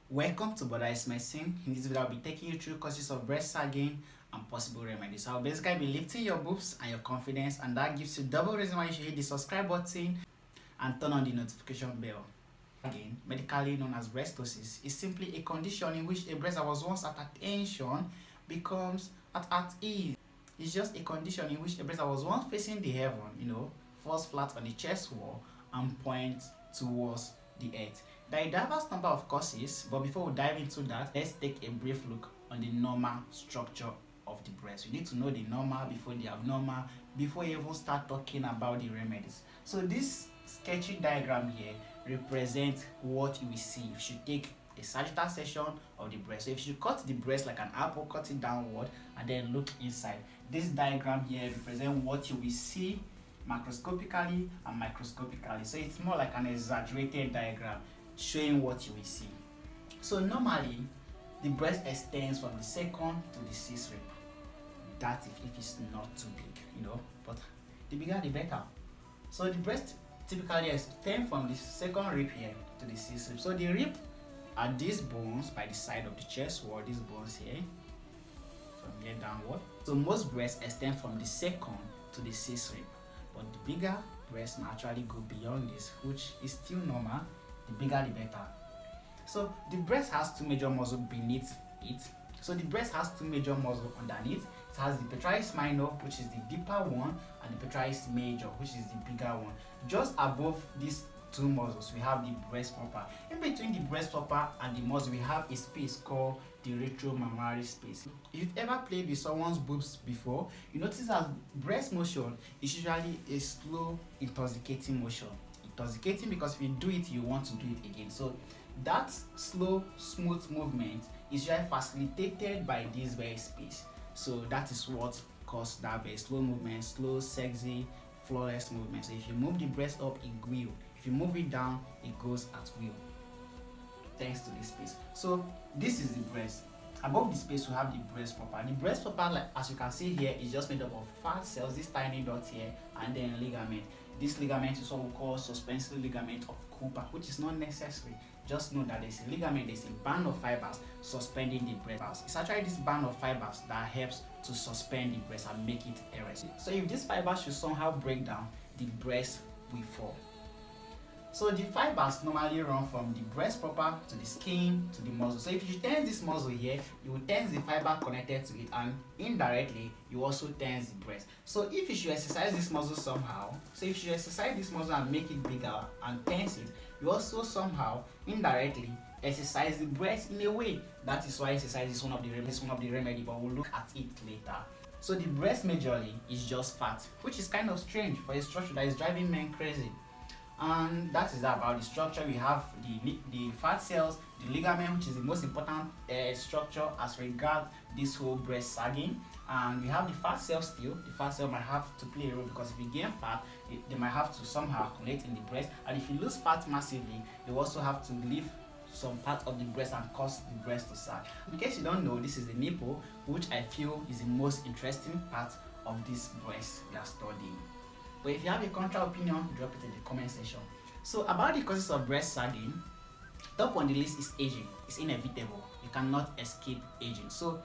Welcome to Brother Medicine. In this video, I'll be taking you through causes of breast sagging and possible remedies. I'll basically be lifting your boobs and your confidence, and that gives you double reason why you should hit the subscribe button and turn on the notification bell. Again, medically known as breastosis, is simply a condition in which a breast that was once at attention becomes at ease. It's just a condition in which a breast that was once facing the heaven, falls flat on the chest wall and points towards the earth. There are a diverse number of causes, but before we dive into that, let's take a brief look on the normal structure of the breast. You need to know the normal before the abnormal, before you even start talking about the remedies. So this sketchy diagram here represents what you will see if you take a sagittal section of the breast. So if you cut the breast like an apple, cut it downward and then look inside. This diagram here represents what you will see macroscopically and microscopically. So it's more like an exaggerated diagram showing what you will see. So normally the breast extends from the second to the sixth rib. That if it's not too big, but the bigger the better. So the breast typically extends from the second rib here to the sixth rib. So the rib are these bones by the side of the chest wall, these bones here, from here downward. So most breasts extend from the second to the sixth rib, but the bigger breast may actually go beyond this, which is still normal. The bigger the better. So the breast has two major muscles beneath it. So the breast has two major muscles underneath. It has the petraeus minor, which is the deeper one, and the petraeus major, which is the bigger one. Just above these two muscles, we have the breast proper. In between the breast proper and the muscle, we have a space called the retromammary space. If you've ever played with someone's boobs before, you notice that breast motion is usually a slow intoxicating motion. Intoxicating because if you do it, you want to do it again. So that slow, smooth movement is usually facilitated by this very space. So that is what causes that very slow movement, slow, sexy, flawless movement. So if you move the breast up, it will. If you move it down, it goes at will. Thanks to this space. So this is the breast. Above the space, we have the breast proper. The breast proper, like as you can see here, is just made up of fat cells, this tiny dot here, and then ligament. This ligament is what we call suspensory ligament of Cooper, which is not necessary. Just know that there's a ligament, there's a band of fibers suspending the breast. It's actually this band of fibers that helps to suspend the breast and make it erect. So if this fiber should somehow break down, the breast will fall. So the fibers normally run from the breast proper to the skin to the muscle. So if you tense this muscle here, you will tense the fiber connected to it, and indirectly you also tense the breast. So if you should exercise this muscle somehow, so if you exercise this muscle and make it bigger and tense it, you also somehow indirectly exercise the breast in a way. That is why exercise is one of the remedy, but we'll look at it later. So the breast majorly is just fat, which is kind of strange for a structure that is driving men crazy. And that is about the structure. We have the fat cells, the ligament, which is the most important structure as regards this whole breast sagging. And we have the fat cells still. The fat cell might have to play a role because if you gain fat, they might have to somehow accumulate in the breast. And if you lose fat massively, you also have to leave some part of the breast and cause the breast to sag. In case you don't know, this is the nipple, which I feel is the most interesting part of this breast we are studying. But if you have a contrary opinion, drop it in the comment section. So about the causes of breast sagging, top on the list is aging. It's inevitable. You cannot escape aging. So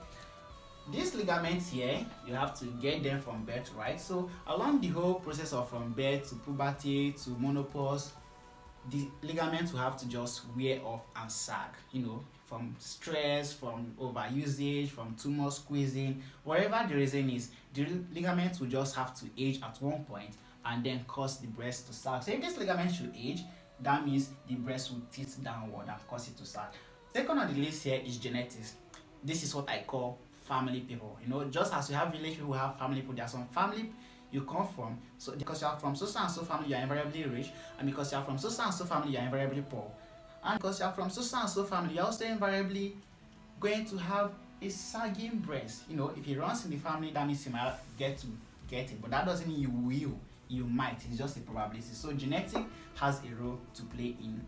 these ligaments here, you have to get them from birth, right? So along the whole process of from birth to puberty to menopause, the ligaments will have to just wear off and sag, from stress, from overusage, from too much squeezing, whatever the reason is, the ligaments will just have to age at one point and then cause the breast to sag. So if this ligament should age, that means the breast will tilt downward and cause it to sag. Second on the list here is genetics. This is what I call family people. Just as you have village people who have family people, there are some family you come from. So because you are from so and so family, you are invariably rich, and because you are from so and so family, you are invariably poor. And because you are from so and so family, you are also invariably going to have a sagging breast. If it runs in the family, that means you might get it, but that doesn't mean you will. You might. It's just a probability. So genetic has a role to play in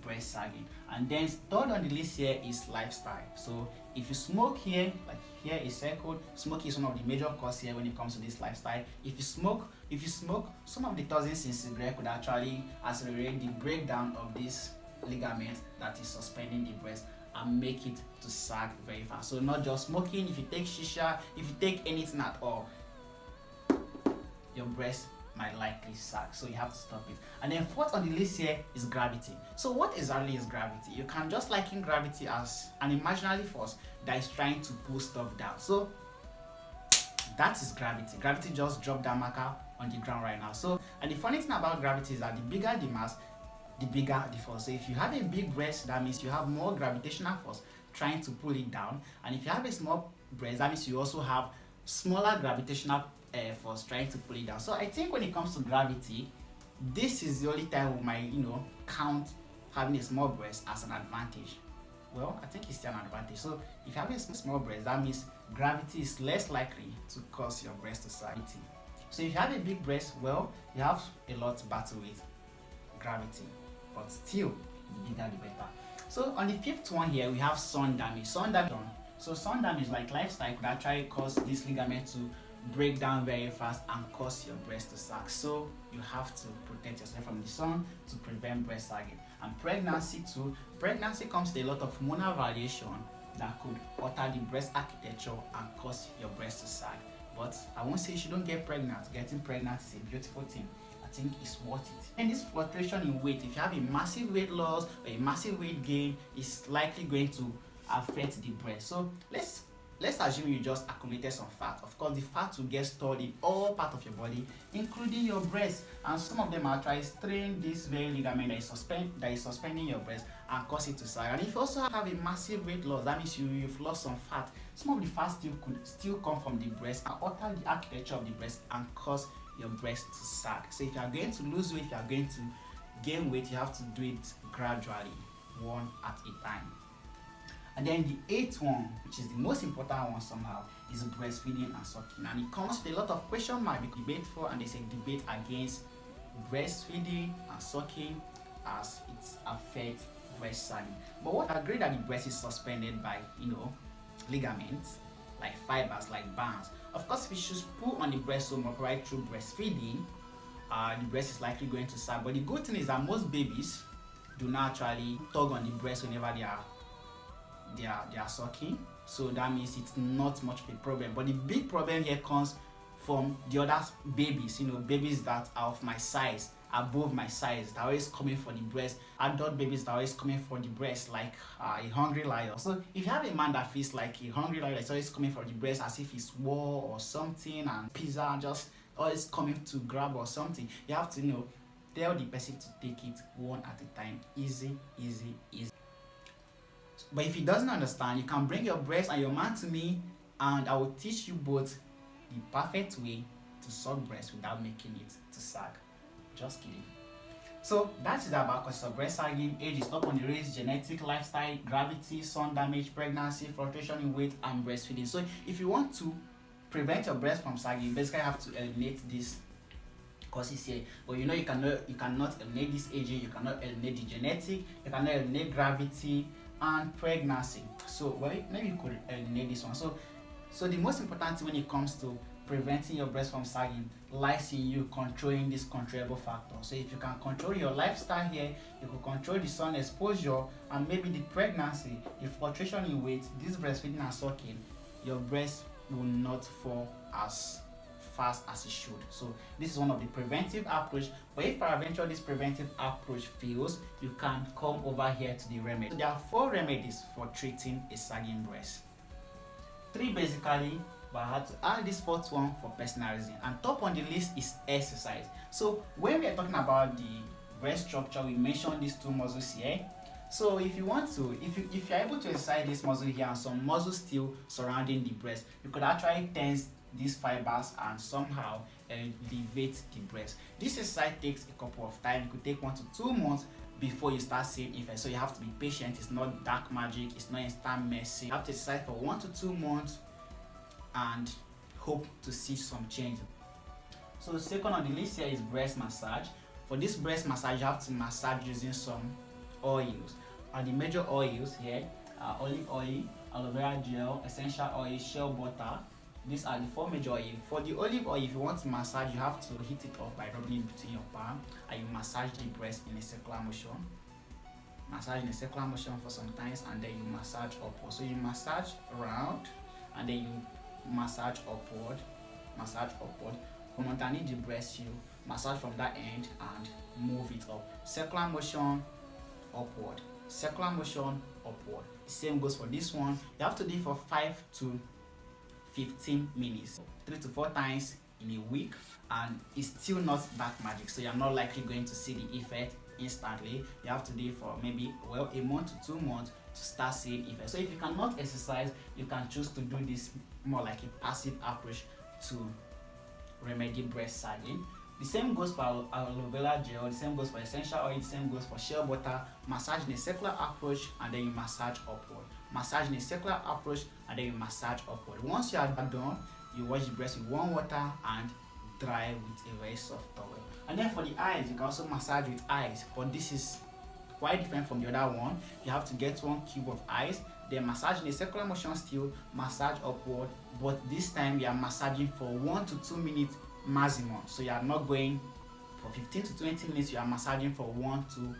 breast sagging. And then third on the list here is lifestyle. So if you smoke here, like here is circled, smoking is one of the major causes here when it comes to this lifestyle. If you smoke, some of the toxins in cigarette could actually accelerate the breakdown of this ligament that is suspending the breast and make it to sag very fast. So not just smoking, if you take shisha, if you take anything at all, your breast might likely sag, so you have to stop it. And then fourth on the list here is gravity. So what exactly is gravity? You can just liken gravity as an imaginary force that is trying to pull stuff down. So that is gravity. Gravity just dropped that marker on the ground right now. So, and the funny thing about gravity is that the bigger the mass, the bigger the force. So if you have a big breast, that means you have more gravitational force trying to pull it down. And if you have a small breast, that means you also have smaller gravitational force trying to pull it down. So I think when it comes to gravity, this is the only time we might, count having a small breast as an advantage. Well, I think it's still an advantage. So if you have a small breast, that means gravity is less likely to cause your breast to sag. So if you have a big breast, well, you have a lot to battle with gravity, but still, the bigger the better. So on the fifth one here, we have sun damage. So sun damage, like lifestyle, could actually cause this ligament to break down very fast and cause your breast to sag. So you have to protect yourself from the sun to prevent breast sagging. And pregnancy too. Pregnancy comes with a lot of hormonal variation that could alter the breast architecture and cause your breast to sag. But I won't say you shouldn't get pregnant. Getting pregnant is a beautiful thing. I think it's worth it. And this fluctuation in weight, if you have a massive weight loss or a massive weight gain, is likely going to affect the breast. So let's assume you just accumulated some fat. Of course, the fat will get stored in all parts of your body, including your breast. And some of them are trying to strain this very ligament that is suspending your breast and cause it to sag. And if you also have a massive weight loss, that means you've lost some fat. Some of the fat could still come from the breast and alter the architecture of the breast and cause your breast to sag. So if you are going to lose weight, if you are going to gain weight, you have to do it gradually, one at a time. And then the eighth one, which is the most important one somehow, is breastfeeding and sucking. And it comes with a lot of question marks. We debate for, and there's a debate against breastfeeding and sucking as it affects breast sagging. But what I agree that the breast is suspended by, ligaments, like fibers, like bands. Of course, if you should pull on the breast so much right through breastfeeding, the breast is likely going to sag. But the good thing is that most babies do not actually tug on the breast whenever they are sucking, so that means it's not much of a problem. But the big problem here comes from the other babies, babies that are of my size, above my size, that are always coming for the breast. Adult babies that are always coming for the breast like a hungry lion. So if you have a man that feels like a hungry lion that's always coming for the breast as if it's war or something, and pizza just always coming to grab or something, you have to tell the person to take it one at a time. Easy. But if he doesn't understand, you can bring your breast and your man to me, and I will teach you both the perfect way to suck breast without making it to sag. Just kidding. So that is about causes of breast sagging. Age is up on the race, genetic, lifestyle, gravity, sun damage, pregnancy, fluctuation in weight, and breastfeeding. So if you want to prevent your breast from sagging, you basically have to eliminate these causes here. But you cannot eliminate this aging, you cannot eliminate the genetic, you cannot eliminate gravity and pregnancy. So maybe you could eliminate this one. So the most important thing when it comes to preventing your breast from sagging lies in you controlling this controllable factor. So if you can control your lifestyle here, you can control the sun exposure and maybe the pregnancy, the fluctuation in weight, this breastfeeding and sucking, your breast will not fall as fast as it should. So this is one of the preventive approach. But if peradventure this preventive approach fails, you can come over here to the remedy. So there are 4 remedies for treating a sagging breast. 3 basically, but I had to add this 4th one for personal reason. And top on the list is exercise. So when we are talking about the breast structure, we mentioned these 2 muscles here. So if you want to, if you're able to exercise this muscle here and some muscles still surrounding the breast, you could actually tense these fibers and somehow elevate the breast. This exercise takes a couple of times. It could take 1 to 2 months before you start seeing effects. So you have to be patient. It's not dark magic. It's not instant mercy. You have to exercise for 1 to 2 months and hope to see some change. So the second on the list here is breast massage. For this breast massage, you have to massage using some oils. And the major oils here are olive oil, aloe vera gel, essential oil, shea butter. These are the 4 major oils. For the olive oil, if you want to massage, you have to heat it up by rubbing it between your palm, and you massage the breast in a circular motion. massage in a circular motion for some times, and then you massage upward. So you massage around and then you massage upward, from underneath the breast you massage from that end and move it up. Circular motion upward, circular motion upward. Same goes for this one. You have to do it for 5 to 15 minutes, 3 to 4 times in a week, and it's still not that magic, so you're not likely going to see the effect instantly. You have to do it for maybe a month to 2 months to start seeing effect. So if you cannot exercise, you can choose to do this more like a passive approach to remedy breast sagging. The same goes for aloe vera gel, the same goes for essential oil, the same goes for shea butter. Massage in a circular approach and then you massage upward. Massage in a circular approach and then you massage upward. Once you are done, you wash the breast with warm water and dry with a very soft towel. And then for the eyes, you can also massage with eyes, but this is quite different from the other one. You have to get 1 cube of ice, then massage in a circular motion still, massage upward, but this time you are massaging for 1 to 2 minutes maximum. So you are not going for 15 to 20 minutes, you are massaging for 1 to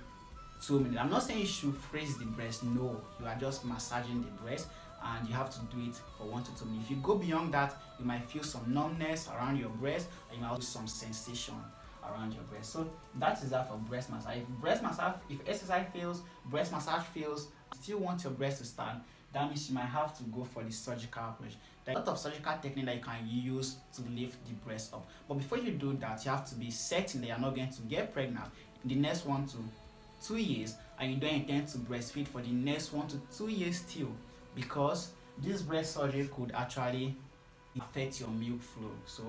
2 minutes. I'm not saying you should freeze the breast, no, you are just massaging the breast and you have to do it for 1 to 2 minutes. If you go beyond that, you might feel some numbness around your breast and you might also some sensation around your breast. So that is that for breast massage. If exercise fails, breast massage fails, you still want your breast to stand, that means you might have to go for the surgical approach. There are a lot of surgical techniques that you can use to lift the breast up. But before you do that, you have to be certain that you're not going to get pregnant in the next 1 to 2 years, and you don't intend to breastfeed for the next 1 to 2 years still, because this breast surgery could actually affect your milk flow. So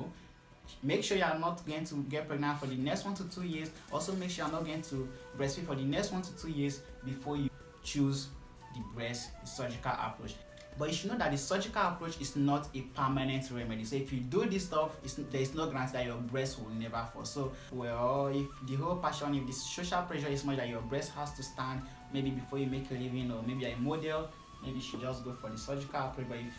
make sure you are not going to get pregnant for the next 1 to 2 years. Also make sure you are not going to breastfeed for the next 1 to 2 years before you choose the surgical approach. But you should know that the surgical approach is not a permanent remedy. So if you do this stuff, there is no guarantee that your breast will never fall. So well, if the whole passion, if the social pressure is much that your breast has to stand maybe before you make a living, or maybe you're a model, maybe you should just go for the surgical approach. But if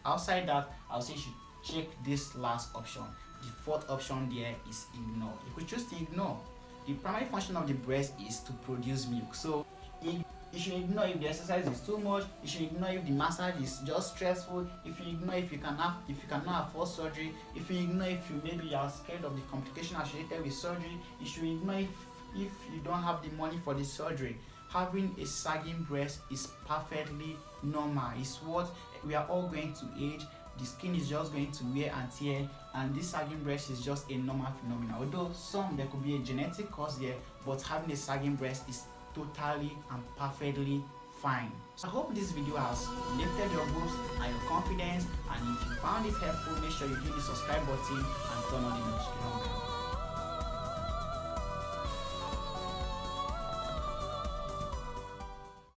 outside that, I'll say you should check this last option. The fourth option there is ignore. You could choose to ignore. The primary function of the breast is to produce milk. So you should ignore if the exercise is too much. You should ignore if the massage is just stressful. If you ignore if you cannot afford surgery. If you ignore if you maybe are scared of the complication associated with surgery. You should ignore if you don't have the money for the surgery. Having a sagging breast is perfectly normal. It's what we are all going to age. The skin is just going to wear and tear, and this sagging breast is just a normal phenomenon. Although there could be a genetic cause there, but having a sagging breast is totally and perfectly fine. So I hope this video has lifted your boobs and your confidence, and if you found it helpful, make sure you hit the subscribe button and turn on the notification.